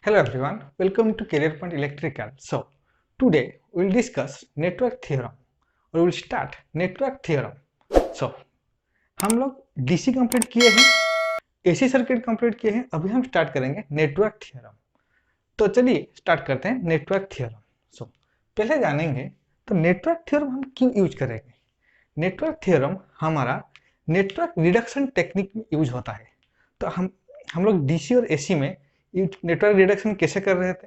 Hello everyone, welcome to Career Point Electrical. So, today we will discuss network theorem or we will start network theorem. So, हम लोग DC complete किए हैं, AC circuit complete किए हैं, अभी हम start करेंगे नेटवर्क थियरम। तो चलिए स्टार्ट करते हैं नेटवर्क थियरम। सो पहले जानेंगे तो नेटवर्क थियरम हम क्यों यूज करेंगे। नेटवर्क थियरम हमारा नेटवर्क रिडक्शन टेक्निक में यूज होता है। तो हम लोग DC और AC में नेटवर्क रिडक्शन कैसे कर रहे थे।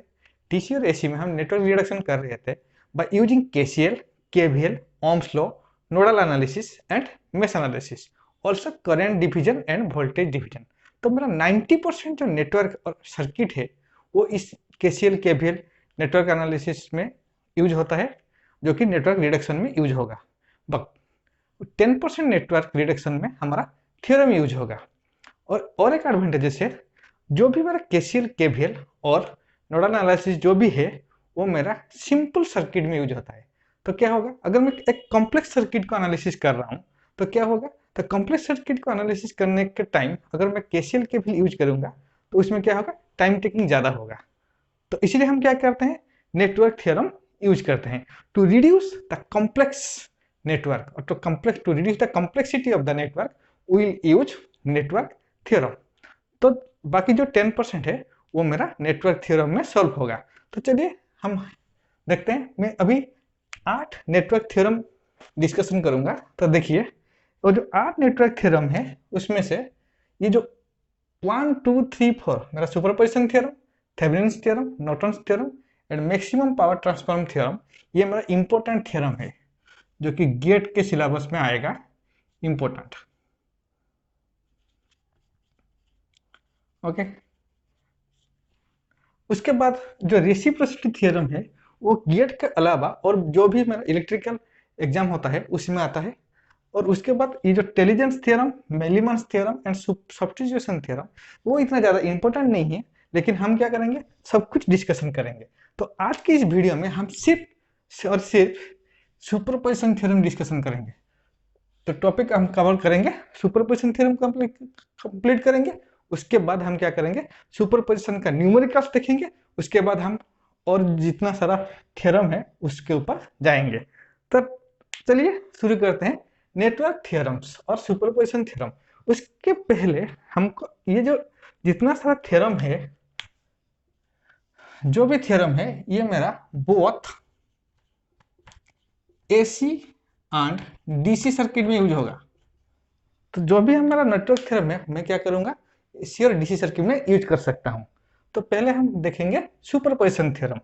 DC और AC में हम नेटवर्क रिडक्शन कर रहे थे by using KCL, KVL, Ohm's law, nodal analysis and mesh analysis, also current division end voltage division. तो मेरा 90% जो नेटवर्क और सर्किट है वो इस KCL, KVL, नेटवर्क एनालिसिस में यूज होता है, जो कि नेटवर्क रिडक्शन में यूज होगा। बट 10% नेटवर्क रिडक्शन में हमारा थ्योरम यूज होगा। और एक एडवांटेजेस है, जो भी मेरा KCL, KVL और नोडल एनालिसिस जो भी है वो मेरा सिंपल सर्किट में यूज होता है। तो क्या होगा, अगर मैं एक कॉम्प्लेक्स सर्किट को एनालिसिस कर रहा हूँ तो क्या होगा, तो कॉम्प्लेक्स सर्किट को एनालिसिस करने के टाइम अगर मैं KCL, KVL यूज करूंगा तो उसमें क्या होगा, टाइम टेकिंग ज़्यादा होगा। तो इसलिए हम क्या करते हैं, नेटवर्क थ्योरम यूज करते हैं to reduce the complex network और to reduce the complexity of the network will use network theorem. तो बाकी जो 10% है वो मेरा नेटवर्क थ्योरम में सॉल्व होगा। तो चलिए हम देखते हैं। मैं अभी 8 नेटवर्क थ्योरम डिस्कशन करूंगा। तो देखिए, वो जो 8 नेटवर्क थ्योरम है उसमें से ये जो 1, 2, 3, 4 मेरा superposition theorem, Thevenin's theorem, Norton's theorem and maximum power transform theorem, ये मेरा इंपॉर्टेंट थ्योरम है जो कि गेट के सिलेबस में आएगा, इंपॉर्टेंट। ओके, उसके बाद जो रेसिप्रोसिटी थ्योरम है वो गेट के अलावा और जो भी मेरा इलेक्ट्रिकल एग्जाम होता है उसमें आता है। और उसके बाद ये जो Tellegen's theorem, Millman's theorem and substitution theorem, वो इतना ज़्यादा इंपॉर्टेंट नहीं है, लेकिन हम क्या करेंगे, सब कुछ डिस्कशन करेंगे। तो आज की इस वीडियो में हम सिर्फ और सिर्फ सुपरपोजिशन थ्योरम डिस्कशन करेंगे। तो टॉपिक हम कवर करेंगे, सुपरपोजिशन थ्योरम कंप्लीट करेंगे। उसके बाद हम क्या करेंगे, सुपरपोजिशन का न्यूमेरिकल्स देखेंगे। उसके बाद हम और जितना सारा थ्योरम है उसके ऊपर जाएंगे। तो चलिए शुरू करते हैं नेटवर्क थ्योरम्स और सुपरपोजिशन थ्योरम। उसके पहले हमको ये जो जितना सारा थ्योरम है, जो भी थ्योरम है, ये मेरा both AC and DC circuit में यूज होगा। तो जो भी हमारा नेटवर्क थ्योरम है मैं क्या करूंगा, AC और DC सर्किट में यूज कर सकता हूं। तो पहले हम देखेंगे सुपरपोजिशन थ्योरम।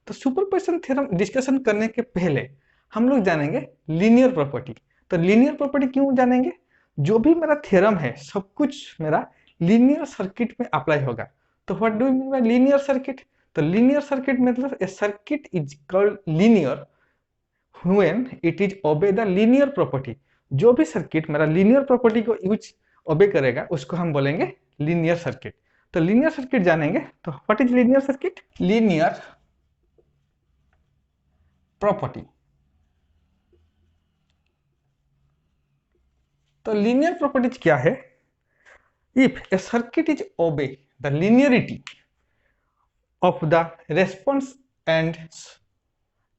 तो सुपरपोजिशन थ्योरम डिस्कशन करने के पहले हम लोग जानेंगे लीनियर प्रॉपर्टी। तो लीनियर प्रॉपर्टी क्यों जानेंगे, जो भी मेरा थ्योरम है सब कुछ मेरा लीनियर सर्किट में अप्लाई होगा। तो what do mean by linear circuit, तो लीनियर सर्किट मतलब a circuit is called linear when it is obey the linear property। जो भी सर्किट मेरा लीनियर प्रॉपर्टी को यूज ओबे करेगा उसको हम बोलेंगे लीनियर सर्किट। तो लीनियर सर्किट जानेंगे। तो what is linear circuit, linear property. तो लीनियर प्रॉपर्टीज क्या है, if A circuit is obey the linearity of the response and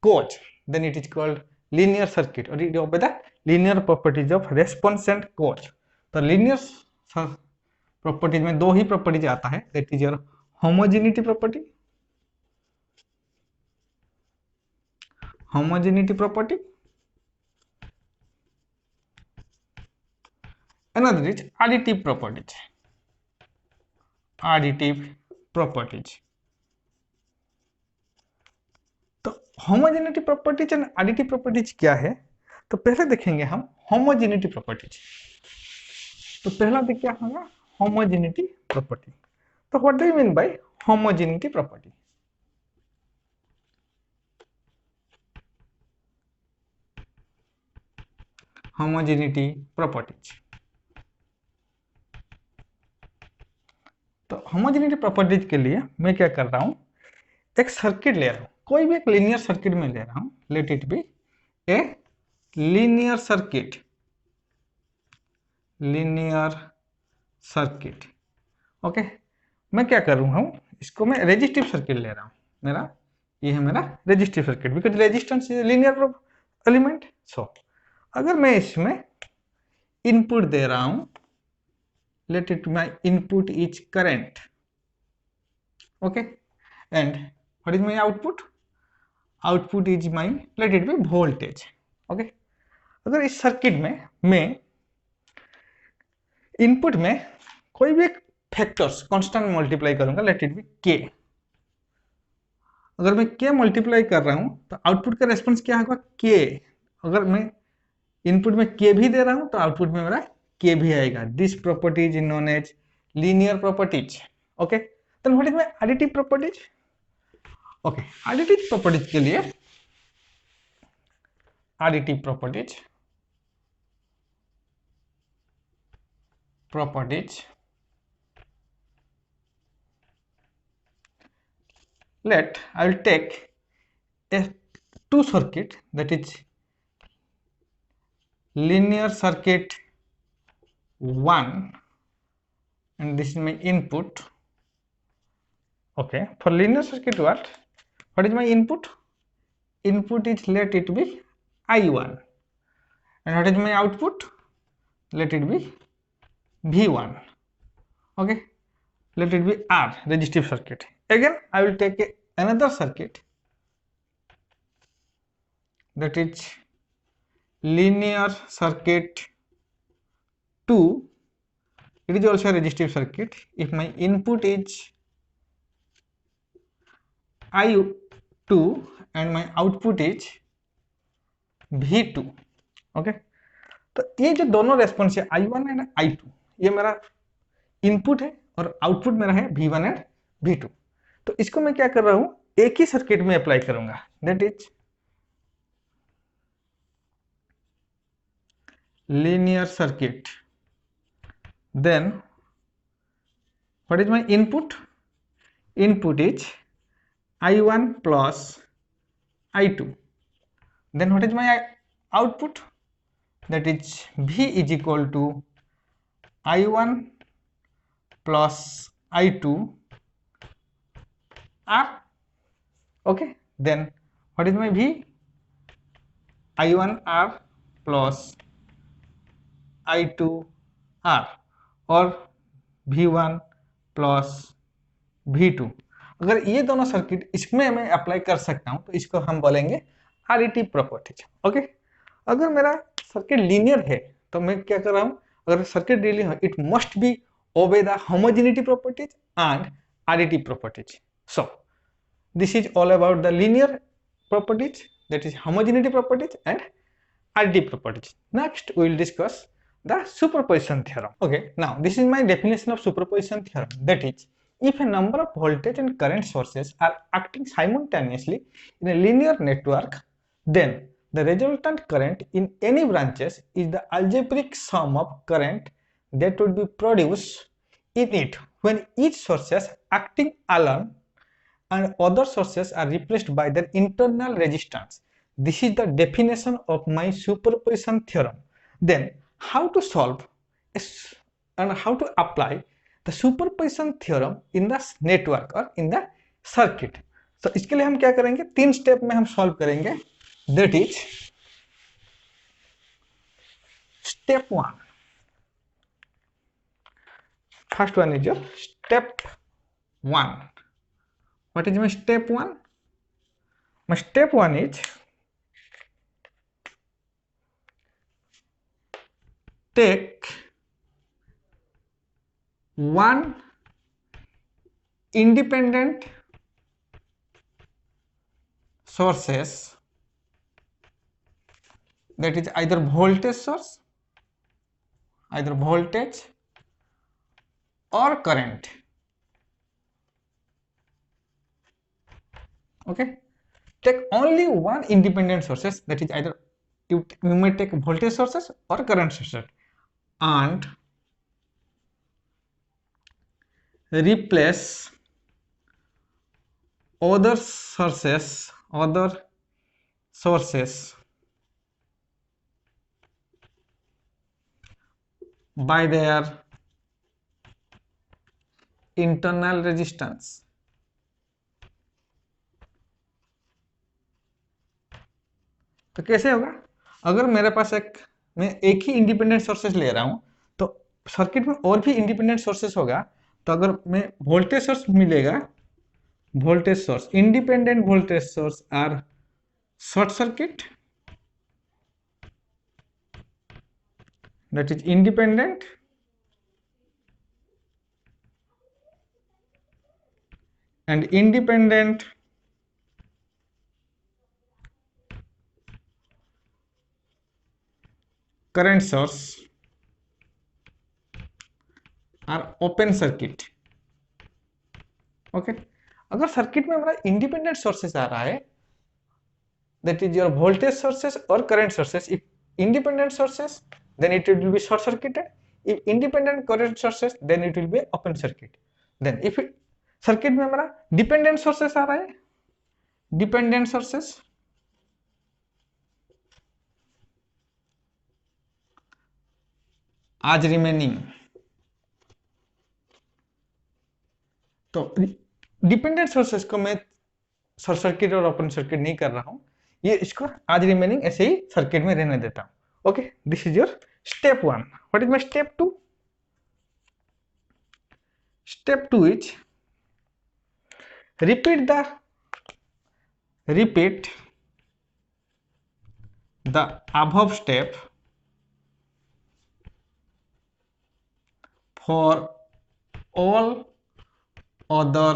cause, then it is called linear circuit or it obey the linear properties of response and cause। तो linear properties में दो ही properties आता है, that is your homogeneity property, another is additive properties। तो homogeneity properties and additive properties क्या है, तो पहले देखेंगे हम होमोजेनिटी प्रॉपर्टीज। तो पहला देख क्या होगा, होमोजेनिटी प्रॉपर्टी। तो what do you mean by homogeneity property, homogeneity properties. तो होमोजेनिटी प्रॉपर्टीज के लिए मैं क्या कर रहा हूं, एक सर्किट ले रहा हूं, कोई भी एक लीनियर सर्किट में ले रहा हूं, late it B a linear circuit, okay. मैं क्या कर रहा हूं, इसको मैं रेजिस्टिव सर्किट ले रहा हूँ, मेरा ये है मेरा resistive circuit, because resistance is linear element. So अगर मैं इसमें इनपुट दे रहा हूँ, let it my input is current, okay, and what is my output? Output is my, let it be voltage, okay। अगर इस सर्किट में मैं इनपुट में कोई भी एक फैक्टर्स कांस्टेंट मल्टीप्लाई करूंगा, लेट इट बी के। अगर मैं के मल्टीप्लाई कर रहा हूं तो आउटपुट का रेस्पॉन्स क्या होगा? के। अगर मैं इनपुट में के भी दे रहा हूं तो आउटपुट में मेरा के भी आएगा। This property is known as linear properties, okay. Then what is my additive properties? Okay, additive properties के लिए additive properties let I will take a two circuit, that is linear circuit 1 and this is my input, okay। For linear circuit what is my input? Input is, let it be I1, and what is my output? Let it be V1, okay। Let it be R, resistive circuit. Again I will take another circuit, that is linear circuit 2, it is also a resistive circuit. If my input is I2 and my output is V2, okay. तो ये जो दोनों response है I1 and I2, ये मेरा input है और output मेरा है V1 एंड V2। तो इसको मैं क्या कर रहा हूं, एक ही सर्किट में अप्लाई करूंगा, that is linear circuit। then what is my input? Input is I1 plus I2। then what is my output? That is V is equal to I1 plus I2 R, okay। then what is my V? I1 R plus I2 R और V1 plus V2। अगर ये दोनों circuit इसमें मैं apply कर सकता हूं तो इसको हम बोलेंगे एडिटिव प्रॉपर्टीज, ओके। अगर मेरा सर्किट लीनियर है तो मैं क्या कर रहा हूं, अगर सर्किट लीनियर है it must be obey the homogeneity properties and additive properties. So this is all about the linear properties, that is homogeneity properties and additive properties. Next we will discuss the superposition theorem, okay। now this is my definition of superposition theorem, that is if a number of voltage and current sources are acting simultaneously in a linear network, then the resultant current in any branches is the algebraic sum of current that would be produced in it when each sources acting alone and other sources are replaced by their internal resistance. This is the definition of my superposition theorem. Then how to solve and how to apply the superposition theorem in the network or in the circuit. So इसके लिए हम क्या करेंगे, 3 step में हम solve करेंगे, that is step 1। first one is your step 1। what is my step 1? My step 1 is take one independent sources, that is either voltage source, either voltage or current, okay। take only one independent sources, that is either you may take voltage sources or current sources, and replace other sources by their internal resistance, तो कैसे होगा, अगर मेरे पास मैं एक ही independent sources ले रहा हूं तो सर्किट में और भी इंडिपेंडेंट सोर्सेस होगा, तो अगर मैं वोल्टेज सोर्स मिलेगा, voltage source, independent voltage source or short circuit, that is independent and independent current source are open circuit. Okay अगर सर्किट में हमारा इंडिपेंडेंट सोर्सेस आ रहा है, that is your voltage sources or current sources. If independent sources, then it will be short circuited. If independent current sources, then it will be open circuit. Then if circuit में हमारा dependent sources आ रहा है, dependent sources आज remaining, तो dependent sources को मैं short circuit और open circuit नहीं कर रहा हूं, ये इसको आज रिमेनिंग ऐसे ही सर्किट में रहने देता हूं. Okay, this is your step 1. What is my step 2? Step 2 is repeat the above step for all other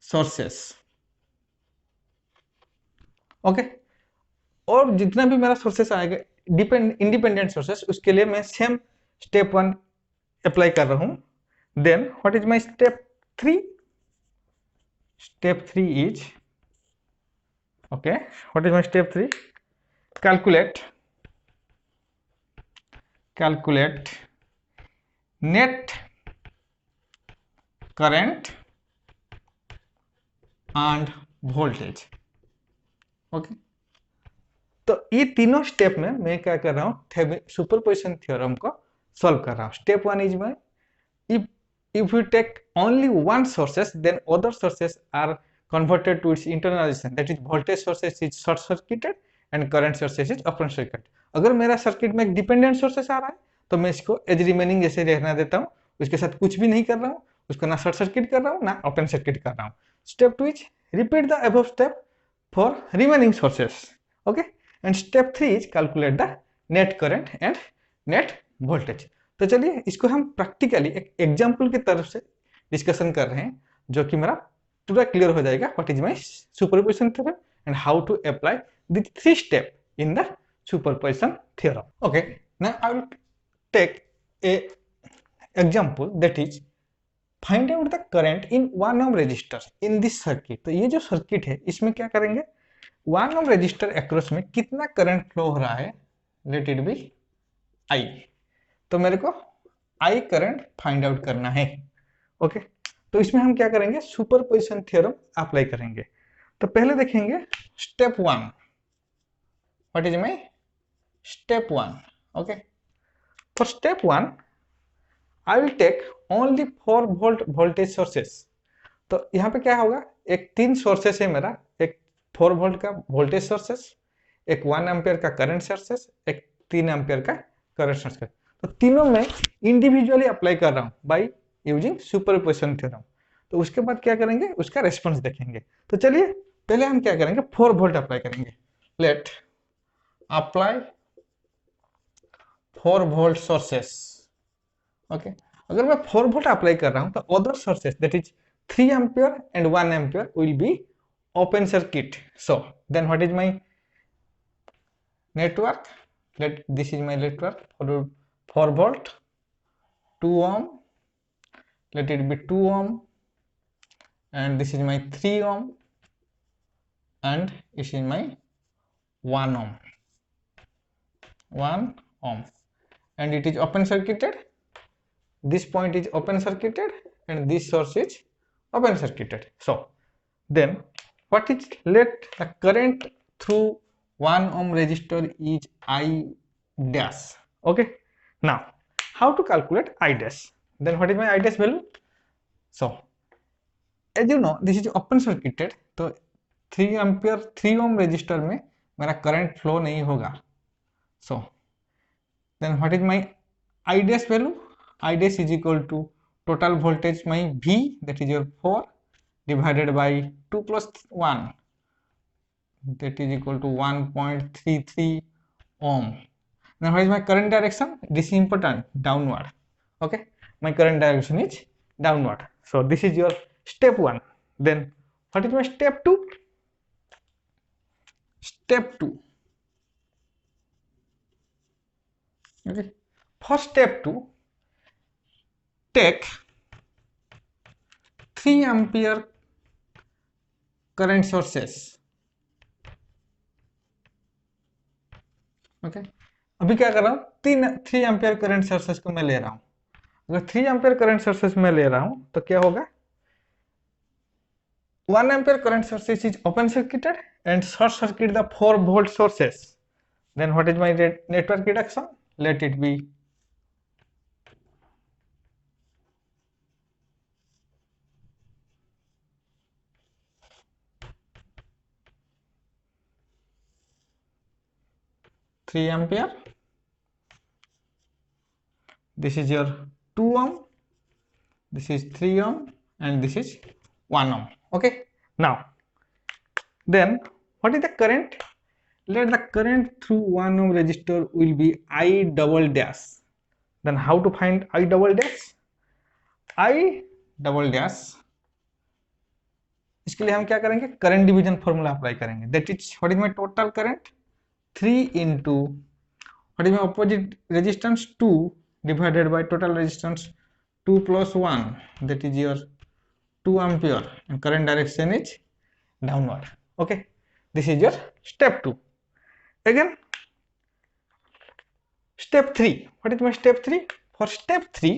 sources. Okay और जितना भी मेरा सोर्सेस आएगा इंडिपेंडेंट सोर्सेस, उसके लिए मैं सेम स्टेप 1 अप्लाई कर रहा हूं. Then what is my step 3? Step 3 is, okay, what is my step 3? Calculate net current and voltage. okay, तो ये तीनों स्टेप में मैं क्या कर रहा हूँ, सुपरपोजिशन थ्योरम को सॉल्व कर रहा हूँ. Step 1 is my, if you take only one sources, then other sources are converted to its internalization, that is voltage sources is short circuited and current sources is open circuit. अगर मेरा circuit में एक dependent sources आ रहा है तो मैं इसको as remaining जैसे रहना देता हूँ, उसके साथ कुछ भी नहीं कर रहा हूँ, उसको ना शॉर्ट सर्किट कर रहा हूँ ना ओपन सर्किट कर रहा हूँ. Step 2 is repeat the above step for remaining sources. Okay, and step 3 is calculate the net current and net voltage. तो चलिए इसको हम प्रैक्टिकली एक एग्जांपल की तरफ से डिस्कशन कर रहे हैं, जो कि मेरा पूरा क्लियर हो जाएगा what is my superposition theorem and how to apply the 3 step in the superposition theorem. Okay, now I will take a example that is find out the current in 1 ohm resistor in this circuit. तो ये जो circuit है इसमें क्या करेंगे, 1 ohm resistor across में कितना current flow हो रहा है, लेट इट बी आई. तो मेरे को आई करंट फाइंड आउट करना है. ओके, तो इसमें हम क्या करेंगे, सुपरपोजिशन थ्योरम अप्लाई करेंगे. तो पहले देखेंगे step 1. What is my step 1? Okay, for step 1 I will take only 4 volt voltage sources. तो यहाँ पे क्या होगा, एक 3 सोर्सेस है मेरा, एक 4 वोल्ट का वोल्टेज सोर्सेस, एक 1 एम्पियर का करंट सोर्सेस, एक 3 एम्पियर का करंट सोर्सेस. तो तीनों में इंडिविजुअली अप्लाई कर रहा हूं बाय यूजिंग सुपरपोजिशन थ्योरम. तो उसके बाद क्या करेंगे, उसका रेस्पॉन्स देखेंगे. तो चलिए पहले हम क्या करेंगे, 4 वोल्ट अप्लाई करेंगे. Let apply 4 volt sources. Okay, अगर मैं 4 वोल्ट अप्लाई कर रहा हूं तो other sources that is 3 ampere and 1 ampere will be open circuit. So then what is my network, let this is my network for 4 volt, 2 ohm, let it be 2 ohm, and this is my 3 ohm, and this is my 1 ohm, 1 ohm, and it is open circuited. This point is open circuited and this source is open circuited. So then what is, let the current through 1 ohm resistor is I dash. Okay, now how to calculate I dash? Then what is my I dash value? So as you know this is open circuited, तो 3 ampere 3 ohm resistor में मेरा current flow नहीं होगा. So then what is my IDS value? IDS is equal to total voltage my V, that is your 4 divided by 2 plus 1, that is equal to 1.33 ohm. Then what is my current direction? This is important, downward. Okay, my current direction is downward. So this is your step 1. Then what is my step 2? Step 2. Okay, for step 2, take 3 ampere current sources. Okay अभी क्या कर रहा हूँ, 3 ampere current sources को मैं ले रहा हूँ. अगर 3 एम्पियर करंट सोर्सेस में ले रहा हूँ तो क्या होगा, 1 ampere current sources is open circuited and short circuit the 4 volt sources. Then what is my network reduction? Let it be 3 ampere. This is your 2 ohm, this is 3 ohm, and this is 1 ohm. Okay, now then what is the current? Let the current through 1 ohm resistor will be I double dash. Then how to find I double dash? I double dash, इसके लिए हम क्या करेंगे, current division formula apply करेंगे. That is what is my total current 3 into what is my opposite resistance 2 divided by total resistance 2 plus 1, that is your 2 ampere, and current direction is downward. Okay, this is your step 2. Again step 3. What is my step 3? For step 3,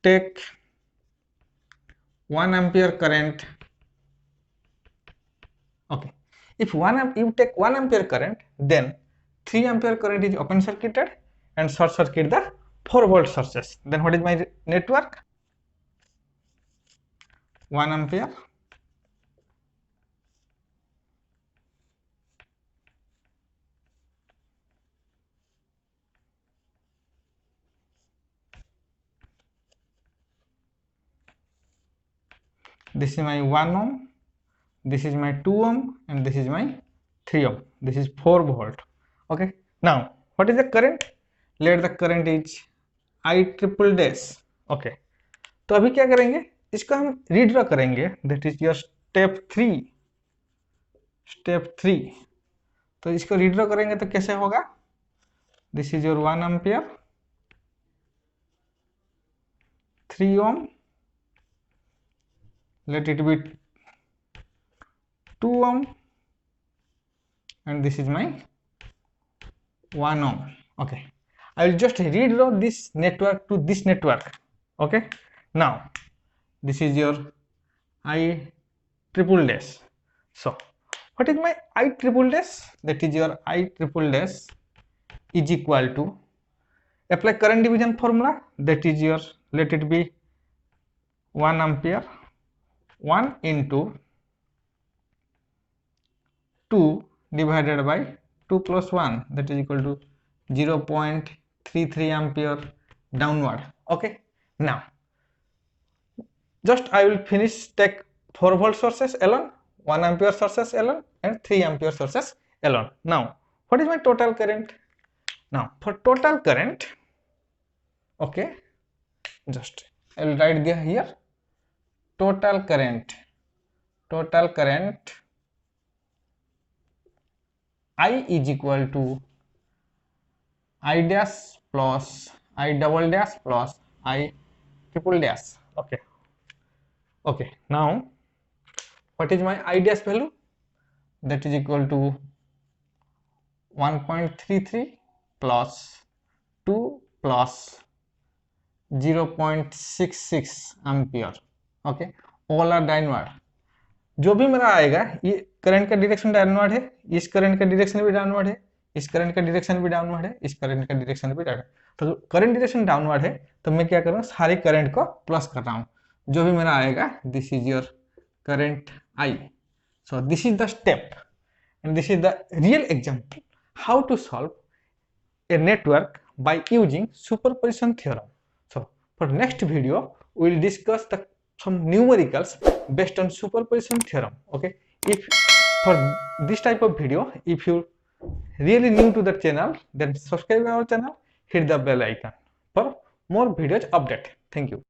take 1 ampere current. Okay, if you take 1 ampere current, then 3 ampere current is open circuited and short circuit the 4 volt sources. Then what is my network? 1 ampere, this is my 1 ohm, this is my 2 ohm, and this is my 3 ohm. This is 4 volt. Okay, now what is the current? Let the current is I triple dash. Okay, तो अभी क्या करेंगे, इसको हम redraw करेंगे. That is your step 3. तो इसको redraw करेंगे तो कैसे होगा, this is your 1 ampere, 3 ohm, let it be 2 ohm, and this is my 1 ohm. Okay, I will just redraw this network to this network. Okay, now this is your I triple dash. So what is my I triple dash? That is your I triple dash is equal to, apply current division formula, that is your, let it be 1 ampere, 1 into 2 divided by 2 plus 1, that is equal to 0.33 ampere downward. Okay, now just I will finish take 4 volt sources alone, 1 ampere sources alone, and 3 ampere sources alone. Now what is my total current? Now for total current, okay, just I will write there here total current I is equal to I dash plus I double dash plus I triple dash. Okay, now what is my I dash value? That is equal to 1.33 plus 2 plus 0.66 ampere. Okay, all are downward. जो भी मेरा आएगा, ये current का direction downward है, इस current का direction भी डाउनवर्ड है, इस करंट का डायरेक्शन भी डाउनवर्ड है, इस करंट का डायरेक्शन भी डाउनवर्ड. तो करंट डायरेक्शन डाउनवर्ड है तो मैं क्या कर रहा हूँ, सारे करंट को प्लस कर रहा हूँ. जो भी मेरा आएगा, this is your current I. So this is the step, and this is the real example how to solve a network by using superposition theorem. So for next video we will discuss some numericals based on superposition theorem. Okay, if for this type of video, if you really new to the channel, then subscribe our channel, hit the bell icon for more videos update. Thank you.